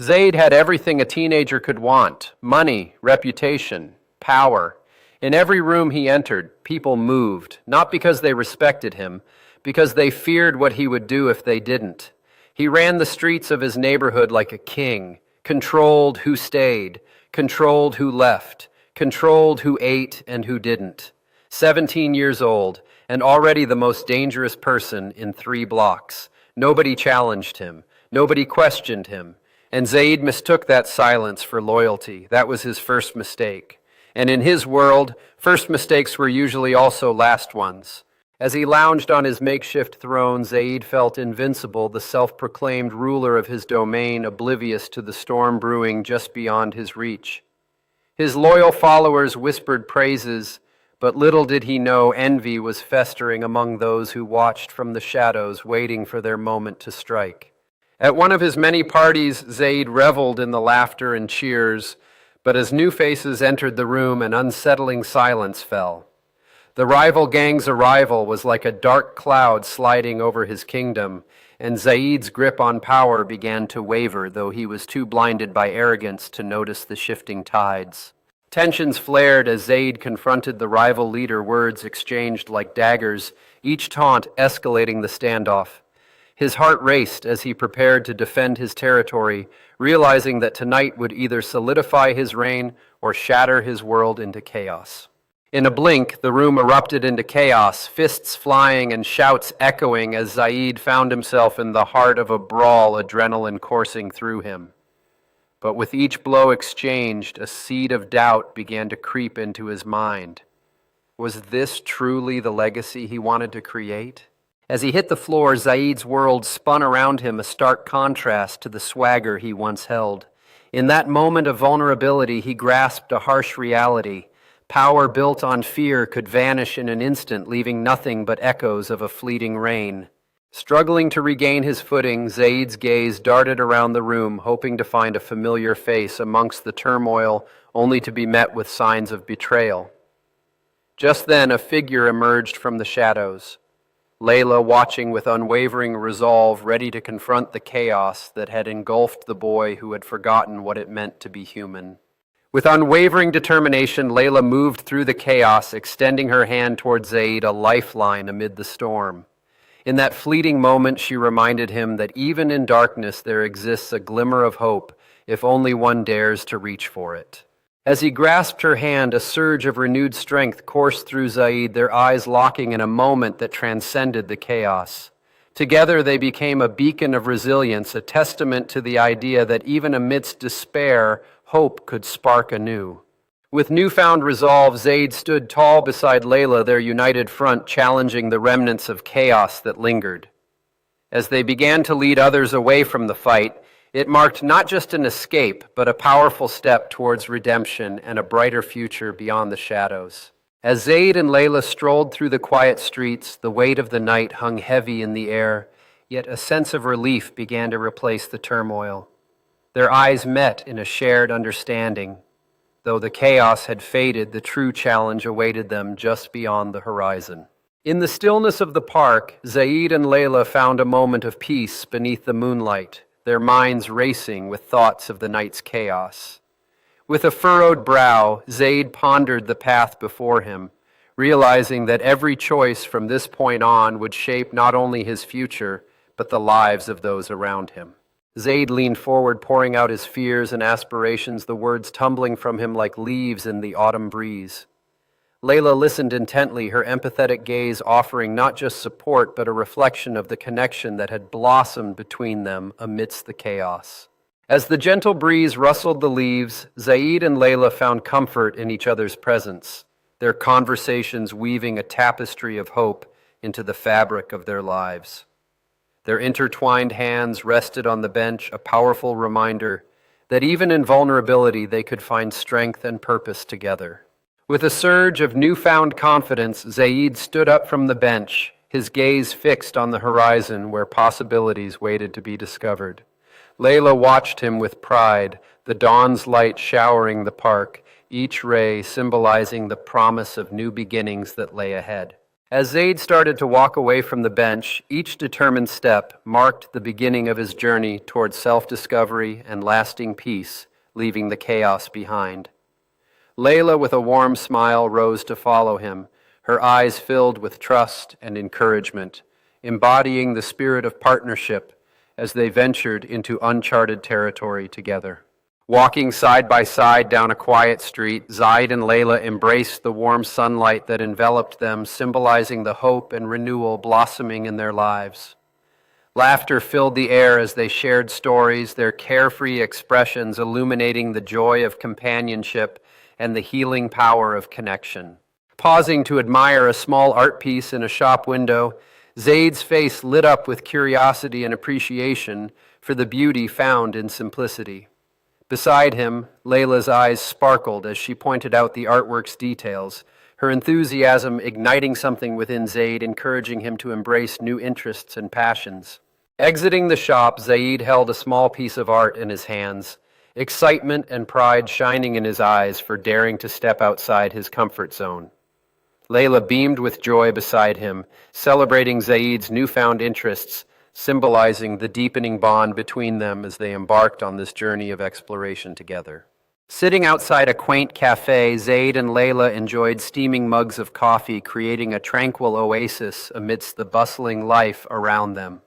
Zaid had everything a teenager could want: money, reputation, power. In every room he entered, people moved, not because they respected him, because they feared what he would do if they didn't. He ran the streets of his neighborhood like a king, controlled who stayed, controlled who left, controlled who ate and who didn't. 17 years old, and already the most dangerous person in 3 blocks. Nobody challenged him. Nobody questioned him. And Zaid mistook that silence for loyalty. That was his first mistake. And in his world, first mistakes were usually also last ones. As he lounged on his makeshift throne, Zaid felt invincible, the self-proclaimed ruler of his domain, oblivious to the storm brewing just beyond his reach. His loyal followers whispered praises, but little did he know envy was festering among those who watched from the shadows, waiting for their moment to strike. At one of his many parties, Zaid reveled in the laughter and cheers, but as new faces entered the room, an unsettling silence fell. The rival gang's arrival was like a dark cloud sliding over his kingdom, and Zaid's grip on power began to waver, though he was too blinded by arrogance to notice the shifting tides. Tensions flared as Zaid confronted the rival leader, words exchanged like daggers, each taunt escalating the standoff. His heart raced as he prepared to defend his territory, realizing that tonight would either solidify his reign or shatter his world into chaos. In a blink, the room erupted into chaos, fists flying and shouts echoing as Zaid found himself in the heart of a brawl, adrenaline coursing through him. But with each blow exchanged, a seed of doubt began to creep into his mind. Was this truly the legacy he wanted to create? As he hit the floor, Zaid's world spun around him, a stark contrast to the swagger he once held. In that moment of vulnerability, he grasped a harsh reality. Power built on fear could vanish in an instant, leaving nothing but echoes of a fleeting reign. Struggling to regain his footing, Zaid's gaze darted around the room, hoping to find a familiar face amongst the turmoil, only to be met with signs of betrayal. Just then, a figure emerged from the shadows. Layla watching with unwavering resolve, ready to confront the chaos that had engulfed the boy who had forgotten what it meant to be human. With unwavering determination, Layla moved through the chaos, extending her hand toward Zaid, a lifeline amid the storm. In that fleeting moment, she reminded him that even in darkness there exists a glimmer of hope, if only one dares to reach for it. As he grasped her hand, a surge of renewed strength coursed through Zaid, their eyes locking in a moment that transcended the chaos. Together they became a beacon of resilience, a testament to the idea that even amidst despair, hope could spark anew. With newfound resolve, Zaid stood tall beside Layla, their united front challenging the remnants of chaos that lingered. As they began to lead others away from the fight, it marked not just an escape, but a powerful step towards redemption and a brighter future beyond the shadows. As Zaid and Layla strolled through the quiet streets, the weight of the night hung heavy in the air, yet a sense of relief began to replace the turmoil. Their eyes met in a shared understanding. Though the chaos had faded, the true challenge awaited them just beyond the horizon. In the stillness of the park, Zaid and Layla found a moment of peace beneath the moonlight, their minds racing with thoughts of the night's chaos. With a furrowed brow, Zaid pondered the path before him, realizing that every choice from this point on would shape not only his future, but the lives of those around him. Zaid leaned forward, pouring out his fears and aspirations, the words tumbling from him like leaves in the autumn breeze. Layla listened intently, her empathetic gaze offering not just support, but a reflection of the connection that had blossomed between them amidst the chaos. As the gentle breeze rustled the leaves, Zaid and Layla found comfort in each other's presence, their conversations weaving a tapestry of hope into the fabric of their lives. Their intertwined hands rested on the bench, a powerful reminder that even in vulnerability they could find strength and purpose together. With a surge of newfound confidence, Zaid stood up from the bench, his gaze fixed on the horizon where possibilities waited to be discovered. Layla watched him with pride, the dawn's light showering the park, each ray symbolizing the promise of new beginnings that lay ahead. As Zaid started to walk away from the bench, each determined step marked the beginning of his journey toward self-discovery and lasting peace, leaving the chaos behind. Layla, with a warm smile, rose to follow him, her eyes filled with trust and encouragement, embodying the spirit of partnership as they ventured into uncharted territory together. Walking side by side down a quiet street, Zaid and Layla embraced the warm sunlight that enveloped them, symbolizing the hope and renewal blossoming in their lives. Laughter filled the air as they shared stories, their carefree expressions illuminating the joy of companionship and the healing power of connection. Pausing to admire a small art piece in a shop window, Zaid's face lit up with curiosity and appreciation for the beauty found in simplicity. Beside him, Layla's eyes sparkled as she pointed out the artwork's details, her enthusiasm igniting something within Zaid, encouraging him to embrace new interests and passions. Exiting the shop, Zaid held a small piece of art in his hands, excitement and pride shining in his eyes for daring to step outside his comfort zone. Layla beamed with joy beside him, celebrating Zaid's newfound interests, symbolizing the deepening bond between them as they embarked on this journey of exploration together. Sitting outside a quaint cafe, Zaid and Layla enjoyed steaming mugs of coffee, creating a tranquil oasis amidst the bustling life around them.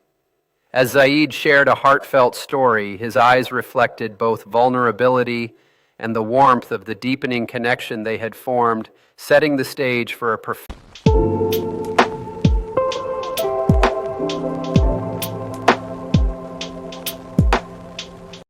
As Zaid shared a heartfelt story, his eyes reflected both vulnerability and the warmth of the deepening connection they had formed, setting the stage for a